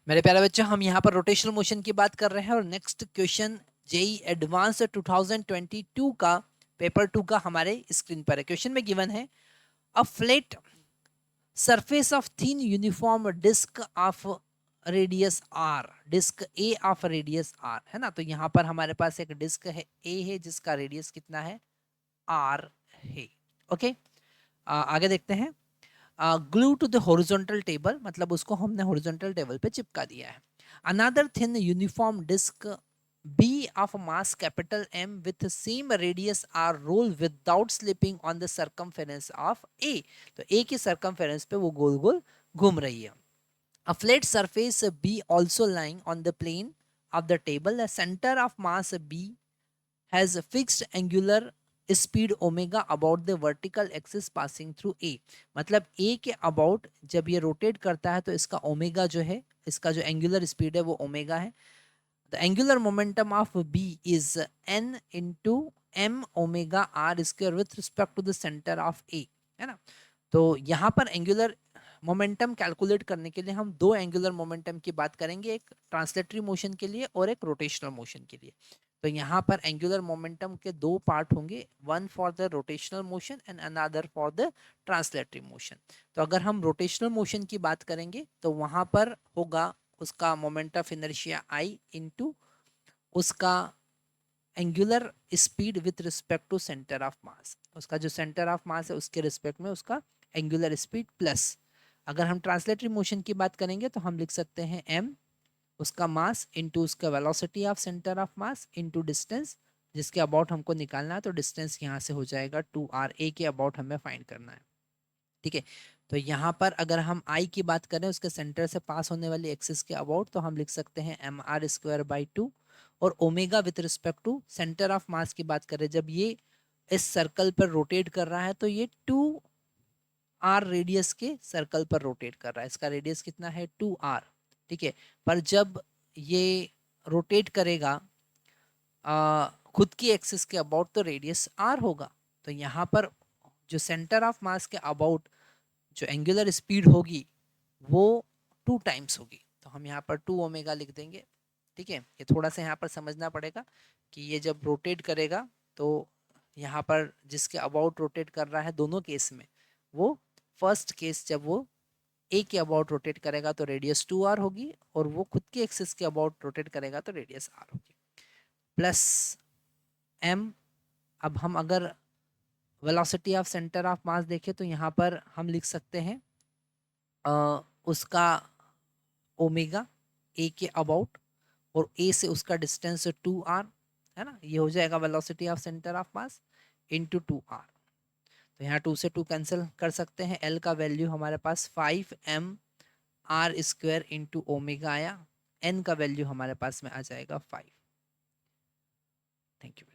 मेरे प्यारे बच्चों, हम यहाँ पर रोटेशनल मोशन की बात कर रहे हैं और नेक्स्ट क्वेश्चन जेई एडवांस 2022 का पेपर 2 का हमारे स्क्रीन पर है। क्वेश्चन में गिवन है a flat surface of thin uniform disc of radius R, disc a of radius R, है ना। तो यहाँ पर हमारे पास एक डिस्क है ए है जिसका रेडियस कितना है, आर है। ओके, आगे देखते हैं। Glue to the horizontal table, मतलब उसको हमने हॉरिजॉन्टल टेबल पे चिपका दिया है। Another thin uniform disc B of mass capital M with same radius R roll without slipping on the circumference of A. तो ए की सर्कमफेरेंस पे वो गोल गोल घूम रही है। A flat surface B also lying on the plane of the table. The center of mass B has a fixed angular speed omega about the vertical axis passing through A. मतलब A के about जब ये rotate करता है तो इसका omega जो है, इसका जो एंगुलर स्पीड है वो ओमेगा है। The angular momentum of B is n into m omega r square with respect to the center of A, है ना। तो यहाँ पर एंगुलर मोमेंटम कैलकुलेट करने के लिए हम दो एंगुलर मोमेंटम की बात करेंगे, एक ट्रांसलेटरी मोशन के लिए और एक रोटेशनल मोशन के लिए। तो यहाँ पर एंगुलर मोमेंटम के दो पार्ट होंगे, one for the rotational motion and another for the translatory motion. तो अगर हम रोटेशनल मोशन की बात करेंगे तो वहाँ पर होगा उसका moment of inertia I into उसका angular speed with respect to centre of mass. उसका जो सेंटर ऑफ मास है उसके रिस्पेक्ट में उसका एंगुलर स्पीड प्लस, अगर हम ट्रांसलेटरी मोशन की बात करेंगे तो हम लिख सकते हैं m उसका मास इंटू उसका velocity of centre of mass into distance, जिसके अबाउट हमको निकालना है। तो डिस्टेंस यहाँ से हो जाएगा 2r, a के अबाउट हमें फाइंड करना है, ठीक है। तो यहाँ पर अगर हम I की बात करें उसके सेंटर से पास होने वाली एक्सिस के अबाउट, तो हम लिख सकते हैं mr²/2। और omega with respect to centre of mass की बात करें, जब ये इस सर्कल पर रोटेट कर रहा है तो ये 2r रेडियस के सर्कल पर रोटेट कर रहा है। इसका रेडियस कितना है, 2r, ठीक है। पर जब ये रोटेट करेगा खुद की एक्सिस के अबाउट तो रेडियस r होगा। तो यहाँ पर जो सेंटर ऑफ मास के अबाउट जो एंगुलर स्पीड होगी वो 2 टाइम्स होगी। तो हम यहाँ पर 2 ओमेगा लिख देंगे, ठीक है। ये थोड़ा सा यहाँ पर समझना पड़ेगा कि ये जब रोटेट करेगा तो यहाँ पर जिसके अबाउट रोटेट कर रहा है दोनों केस में, वो फर्स्ट केस जब वो ए के अबाउट रोटेट करेगा तो रेडियस 2r होगी, और वो खुद के एक्सिस के अबाउट रोटेट करेगा तो रेडियस r होगी प्लस m। अब हम अगर वेलोसिटी ऑफ सेंटर ऑफ मास देखें तो यहाँ पर हम लिख सकते हैं उसका ओमेगा ए के अबाउट और ए से उसका डिस्टेंस 2r, है ना। ये हो जाएगा velocity of centre of mass into 2r। तो यहाँ 2 से 2 कैंसिल कर सकते हैं। L का वैल्यू हमारे पास 5m r² इंटू ओमेगा आया, n का वैल्यू हमारे पास में आ जाएगा 5। Thank you.